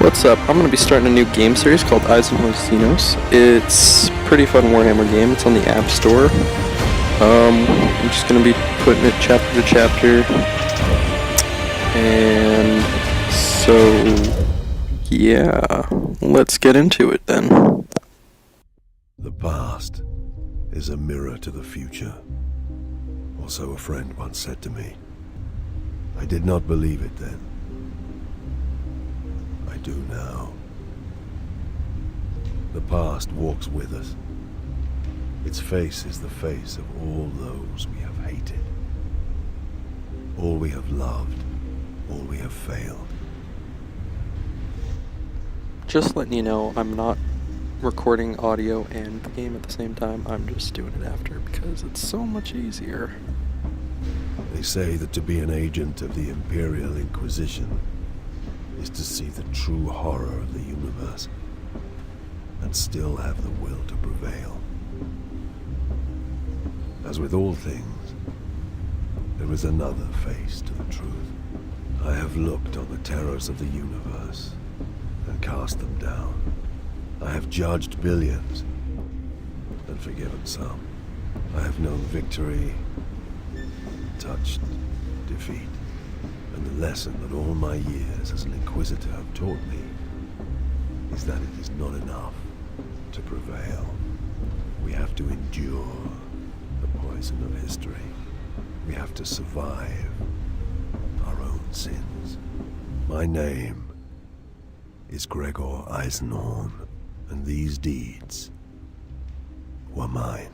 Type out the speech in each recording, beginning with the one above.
What's up? I'm going to be starting a new game series called Eisenhorn Xenos. It's a pretty fun Warhammer game. It's on the App Store. I'm just going to be putting it chapter to chapter. And so, yeah, let's get into it then. The past is a mirror to the future, or so a friend once said to me. I did not believe it then. I do now. The past walks with us. Its face is the face of all those we have hated. All we have loved, all we have failed. Just letting you know, I'm not recording audio and the game at the same time. I'm just doing it after because it's so much easier. They say that to be an agent of the Imperial Inquisition is to see the true horror of the universe and still have the will to prevail. As with all things, there is another face to the truth. I have looked on the terrors of the universe and cast them down. I have judged billions and forgiven some. I have known victory, touched defeat. And the lesson that all my years as an Inquisitor have taught me is that it is not enough to prevail. We have to endure the poison of history. We have to survive our own sins. My name is Gregor Eisenhorn, and these deeds were mine.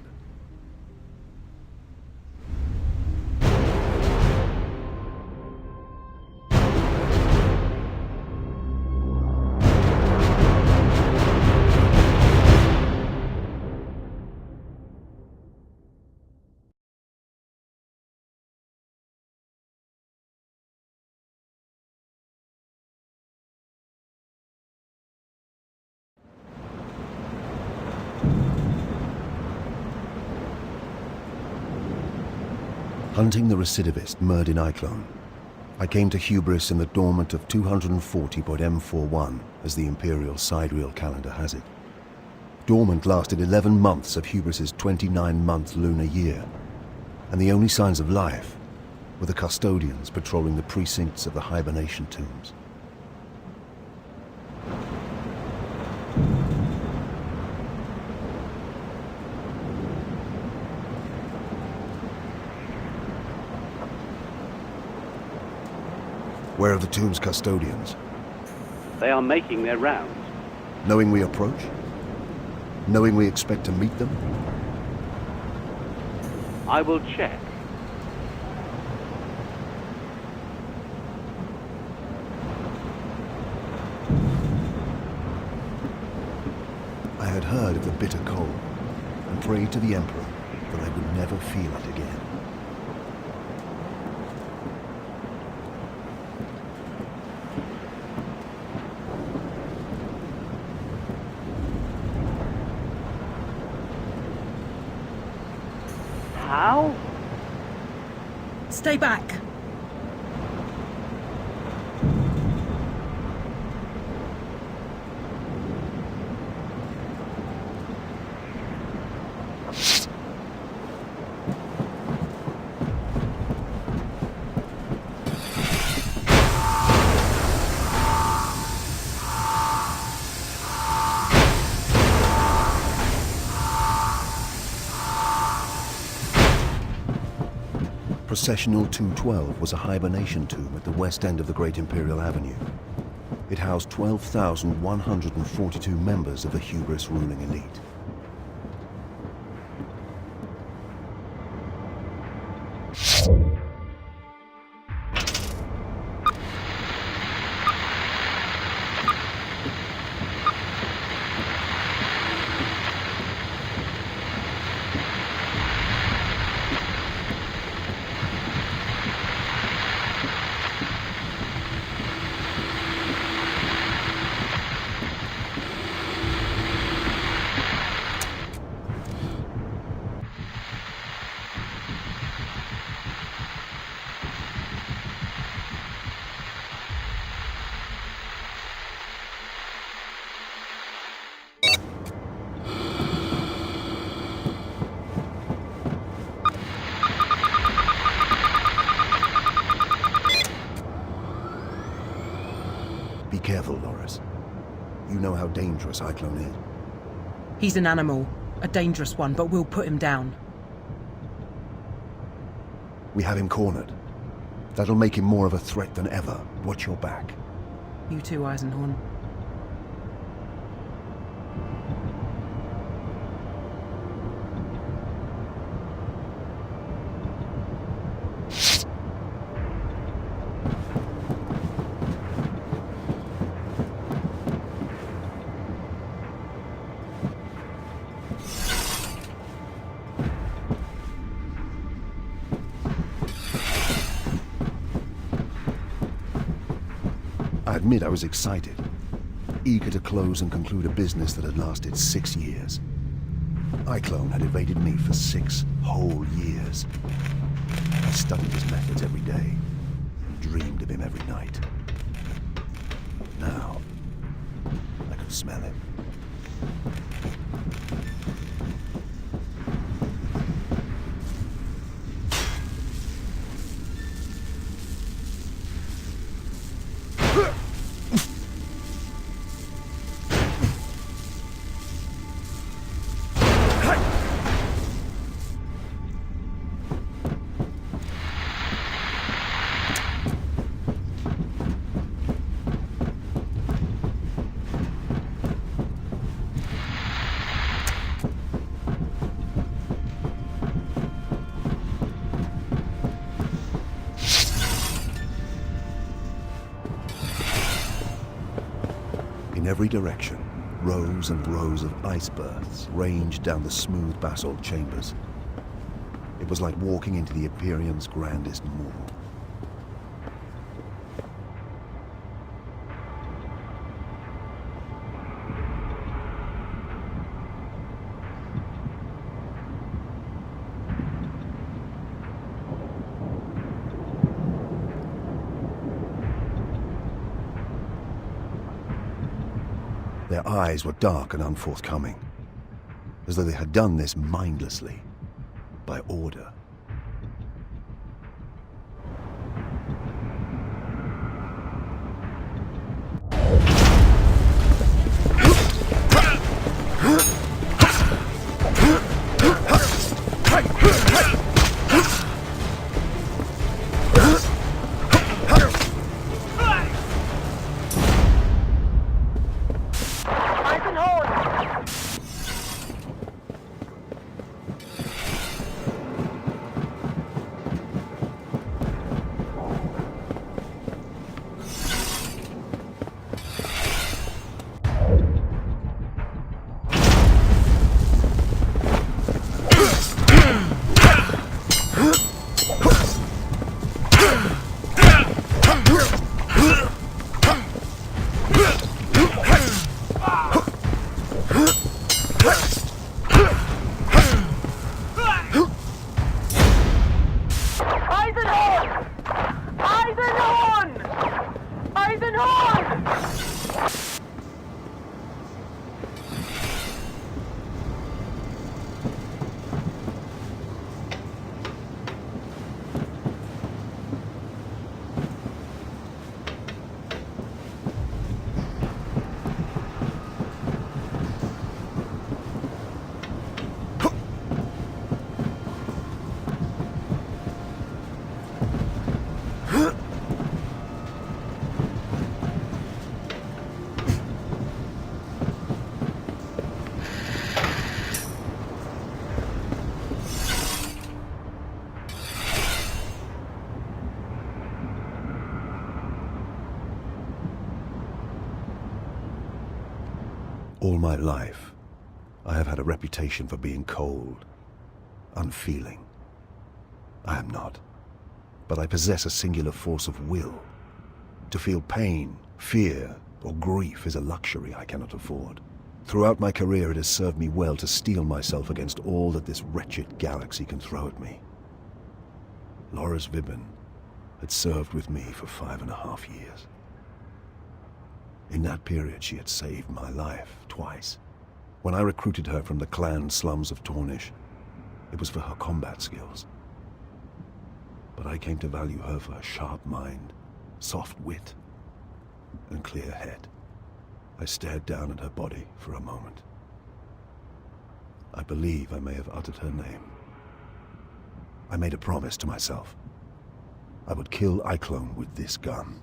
Hunting the recidivist Murdin Iklone, I came to Hubris in the dormant of 240.M41, as the Imperial sidereal calendar has it. Dormant lasted 11 months of Hubris's 29-month lunar year, and the only signs of life were the custodians patrolling the precincts of the hibernation tombs. Where are the tomb's custodians? They are making their rounds. Knowing we approach? Knowing we expect to meet them? I will check. I had heard of the bitter cold and prayed to the Emperor that I would never feel it again. How? Stay back. Processional 212 was a hibernation tomb at the west end of the Great Imperial Avenue. It housed 12,142 members of the Hubris ruling elite. Be careful, Loris. You know how dangerous Cyclone is. He's an animal. A dangerous one, but we'll put him down. We have him cornered. That'll make him more of a threat than ever. Watch your back. You too, Eisenhorn. I admit I was excited, eager to close and conclude a business that had lasted 6 years. Cyclone had evaded me for 6 whole years. I studied his methods every day, and dreamed of him every night. Now, I could smell him. In every direction, rows and rows of ice berths ranged down the smooth basalt chambers. It was like walking into the Imperium's grandest mall. Their eyes were dark and unforthcoming, as though they had done this mindlessly, by order. All my life, I have had a reputation for being cold, unfeeling. I am not, but I possess a singular force of will. To feel pain, fear, or grief is a luxury I cannot afford. Throughout my career, it has served me well to steel myself against all that this wretched galaxy can throw at me. Loris Vibben had served with me for 5.5 years. In that period, she had saved my life twice. When I recruited her from the clan slums of Tornish, it was for her combat skills. But I came to value her for her sharp mind, soft wit, and clear head. I stared down at her body for a moment. I believe I may have uttered her name. I made a promise to myself. I would kill Eisenhorn with this gun.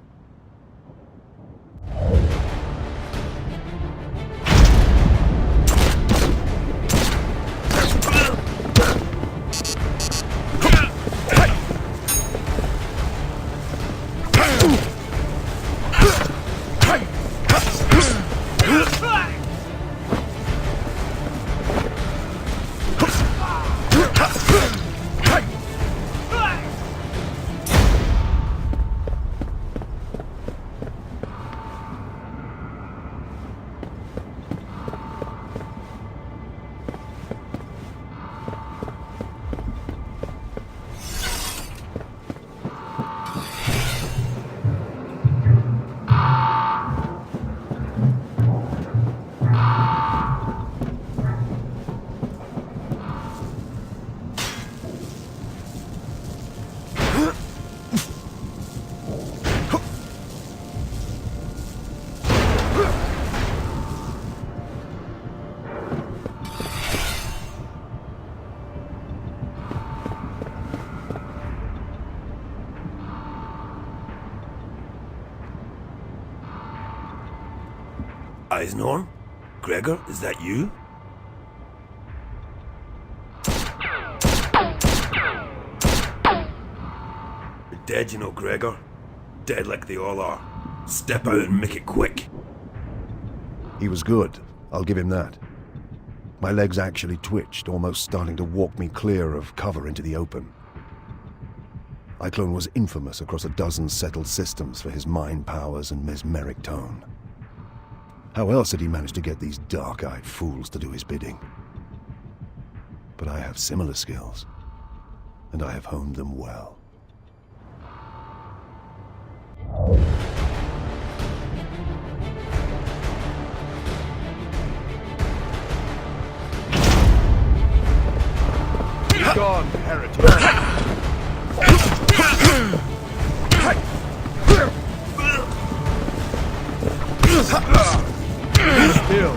Eisenhorn? Gregor, is that you? You're dead, you know, Gregor. Dead like they all are. Step out and make it quick. He was good, I'll give him that. My legs actually twitched, almost starting to walk me clear of cover into the open. Eisenhorn was infamous across a dozen settled systems for his mind powers and mesmeric tone. How else had he managed to get these dark-eyed fools to do his bidding? But I have similar skills, and I have honed them well. Be gone, heretic! Still.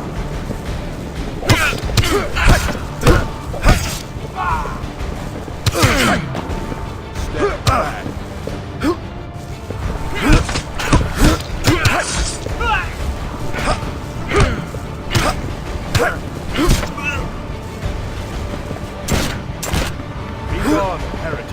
Step back. Be gone, heretic.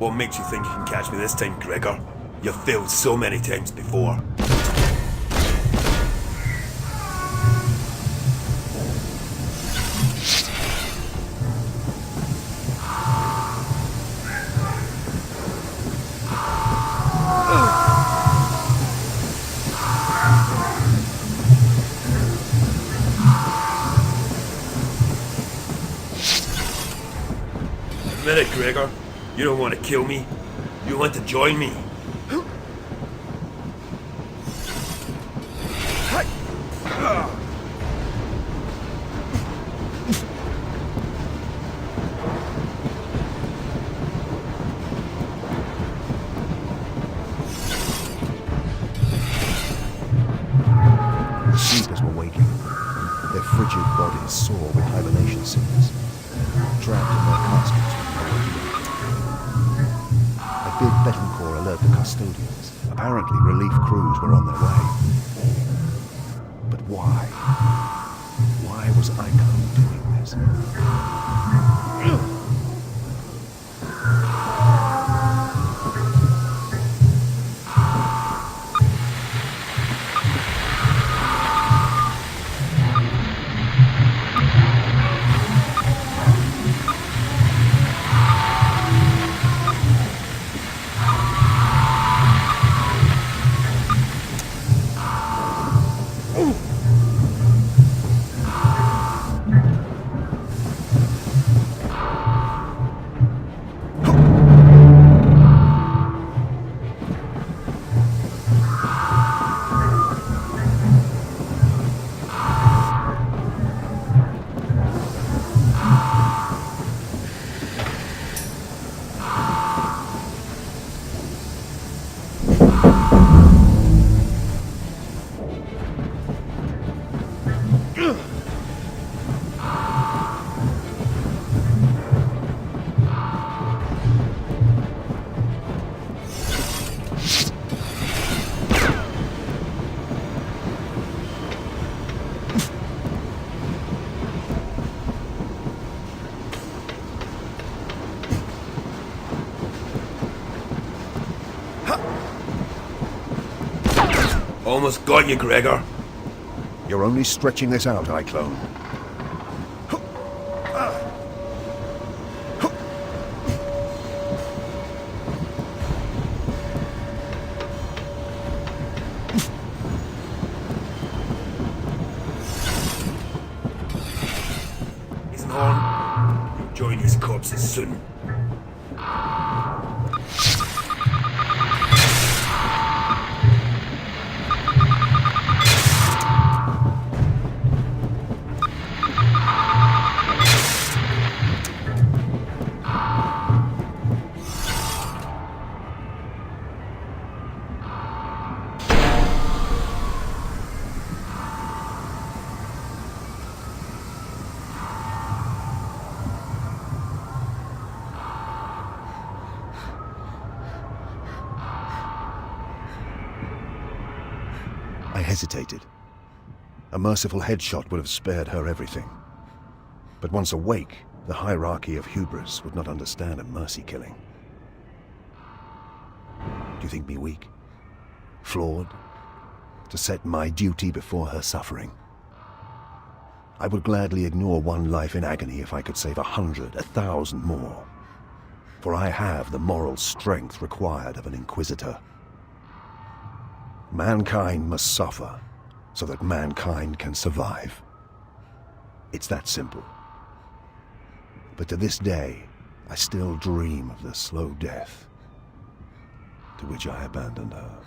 What makes you think you can catch me this time, Gregor? You've failed so many times before. Admit it, Gregor. You don't want to kill me. You want to join me. The sleepers were waking, their frigid bodies sore with hibernation sickness, trapped in their caskets with no way. I bid Betancourt alert the custodians. Apparently relief crews were on their way. But why? Why was Eichhorn doing this? Almost got you, Gregor. You're only stretching this out, Eichhorn. Eisenhorn, you'll join these corpses soon. I hesitated. A merciful headshot would have spared her everything. But once awake, the hierarchy of hubris would not understand a mercy killing. Do you think me weak? Flawed? To set my duty before her suffering? I would gladly ignore one life in agony if I could save 100, 1,000 more. For I have the moral strength required of an Inquisitor. Mankind must suffer so that mankind can survive. It's that simple. But to this day, I still dream of the slow death to which I abandoned her.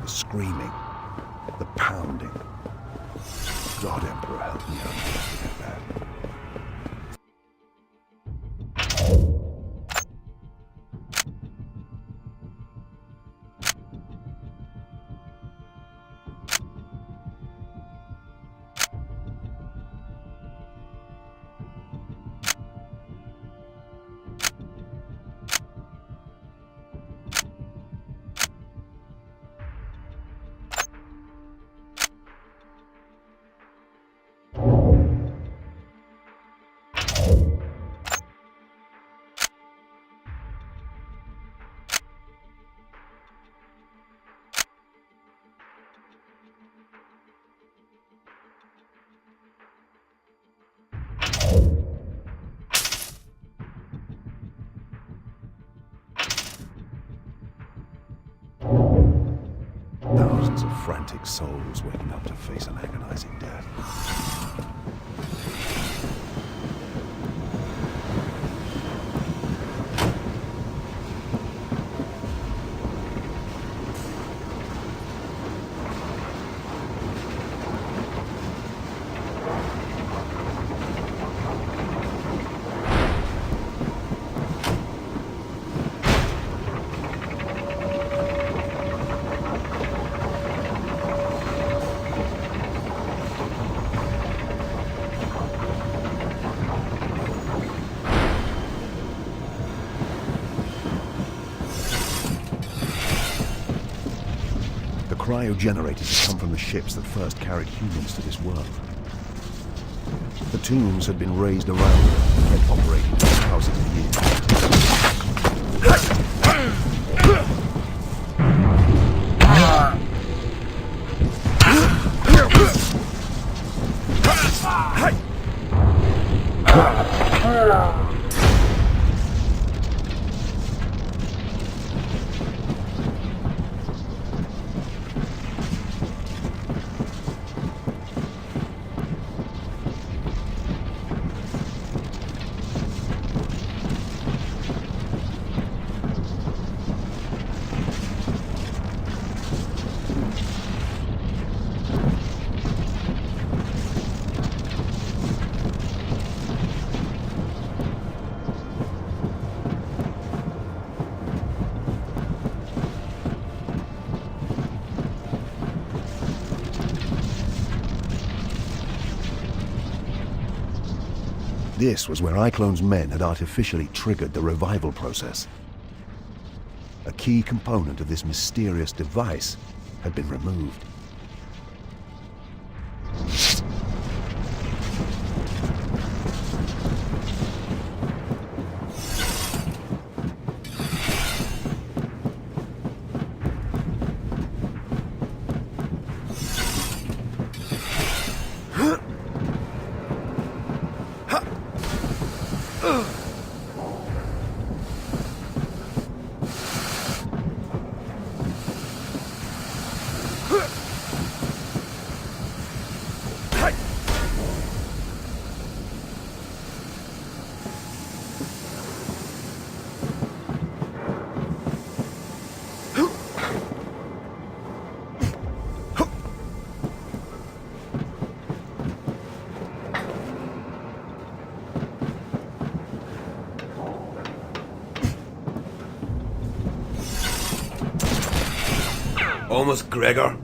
The screaming, the pounding. God, Emperor, help me, I'll never forget that. thousands of frantic souls waking up to face an agonizing death. Cryogenerators had come from the ships that first carried humans to this world. The tombs had been raised around them and kept operating for thousands of years. This was where iClone's men had artificially triggered the revival process. A key component of this mysterious device had been removed. Almost, Gregor.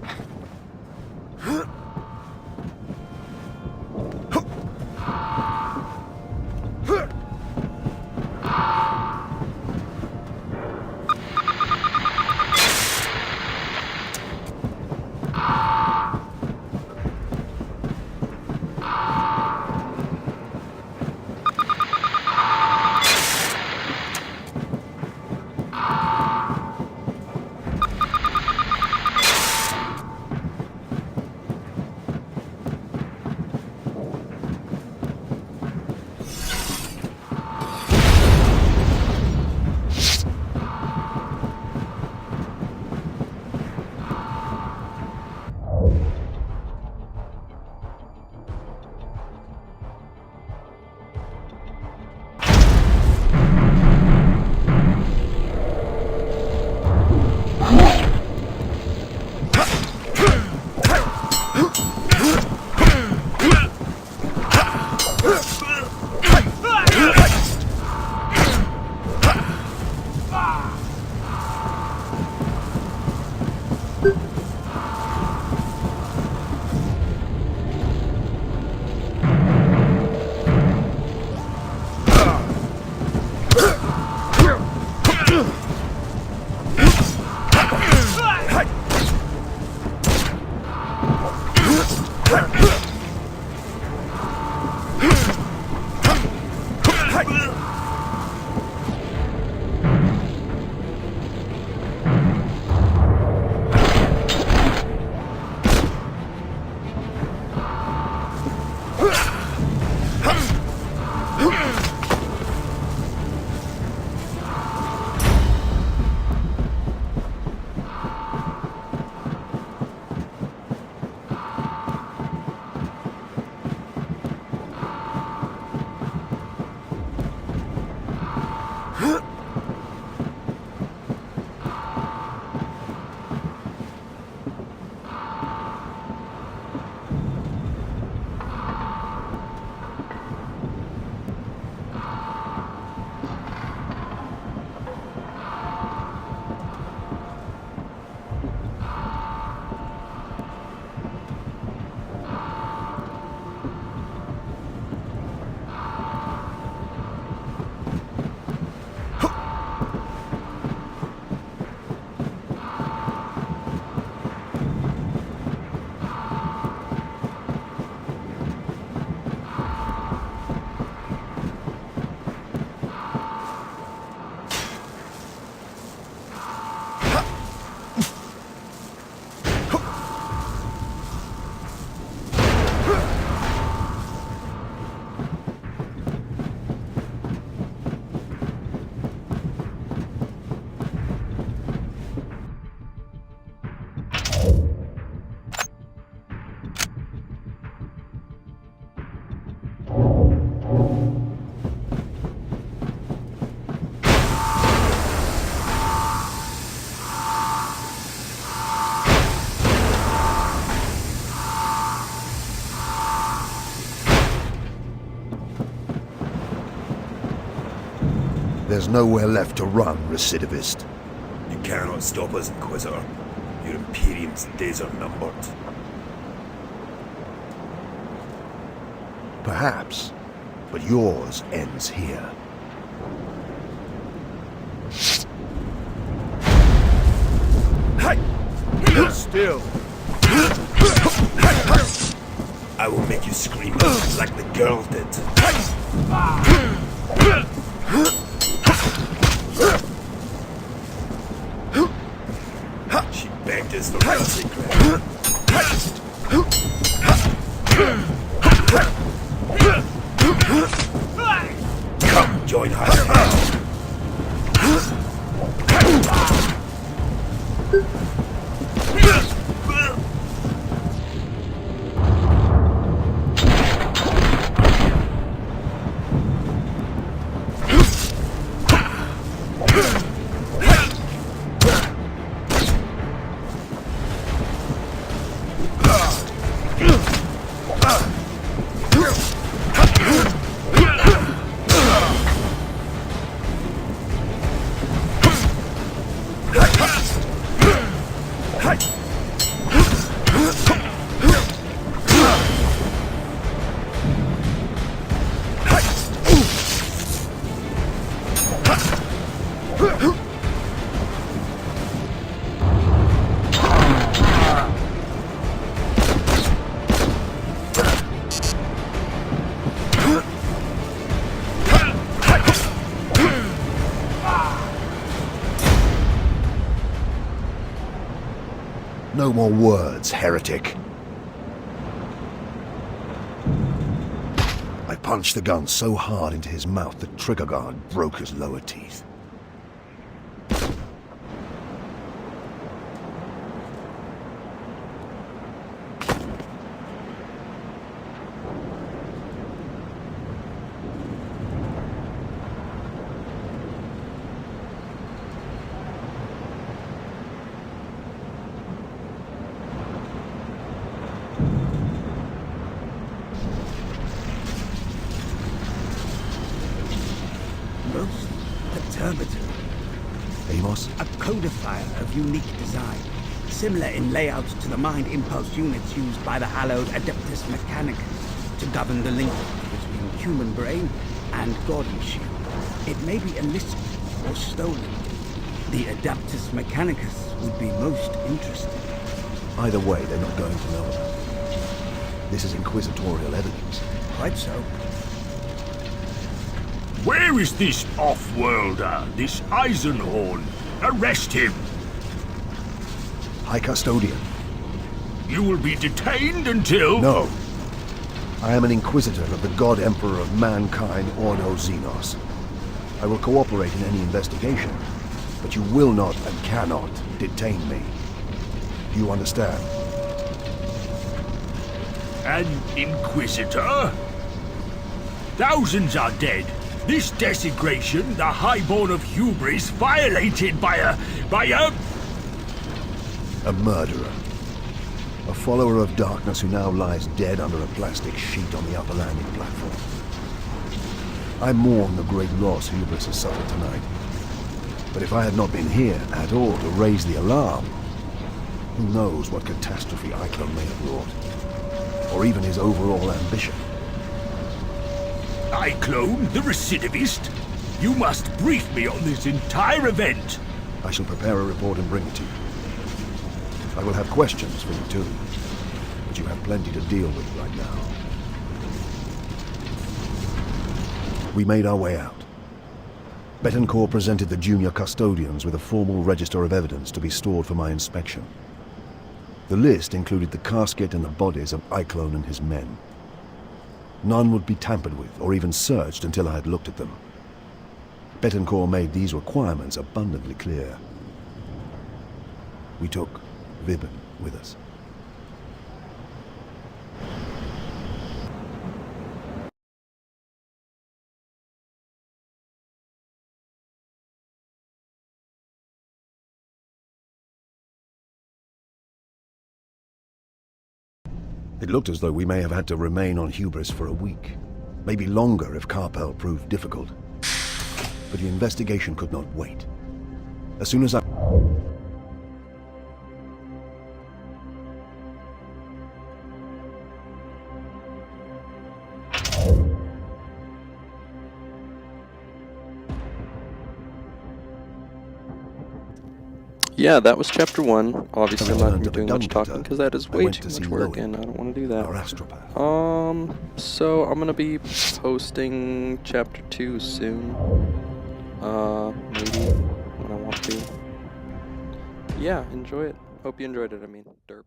There's nowhere left to run, recidivist. You cannot stop us, Inquisitor. Your Imperium's days are numbered. Perhaps, but yours ends here. Still. I will make you scream like the girl did. She begged us for mercy, Greg. Come, join her. No more words, heretic. I punched the gun so hard into his mouth that trigger guard broke his lower teeth. Most perturbatory. Amos? A codifier of unique design, similar in layout to the mind impulse units used by the hallowed Adeptus Mechanicus to govern the link between human brain and god machine. It may be illicit or stolen. The Adeptus Mechanicus would be most interested. Either way, they're not going to know about it. This is inquisitorial evidence. Quite so. Where is this off-worlder, this Eisenhorn? Arrest him! High Custodian. You will be detained until... No. I am an Inquisitor of the God Emperor of Mankind, Ordo Xenos. I will cooperate in any investigation, but you will not and cannot detain me. Do you understand? An Inquisitor? Thousands are dead. This desecration, the highborn of hubris, violated by a... A murderer. A follower of darkness who now lies dead under a plastic sheet on the upper landing platform. I mourn the great loss hubris has suffered tonight. But if I had not been here at all to raise the alarm, who knows what catastrophe Eichel may have wrought. Or even his overall ambition. Cyclone, the recidivist? You must brief me on this entire event. I shall prepare a report and bring it to you. I will have questions for you too, but you have plenty to deal with right now. We made our way out. Betancourt presented the junior custodians with a formal register of evidence to be stored for my inspection. The list included the casket and the bodies of Eichel and his men. None would be tampered with or even searched until I had looked at them. Betancourt made these requirements abundantly clear. We took Vibben with us. It looked as though we may have had to remain on Hubris for a week. Maybe longer if Carpel proved difficult. but the investigation could not wait. As soon as I... Yeah, that was chapter 1. Obviously, I'm not going returned to to be doing the much talking Gun because that is Cutter. I way went too to much see work, Lowen, and I don't want to do that. our astropath. So I'm going to be posting chapter 2 soon. Maybe when I want to. Yeah, enjoy it. Hope you enjoyed it, derp.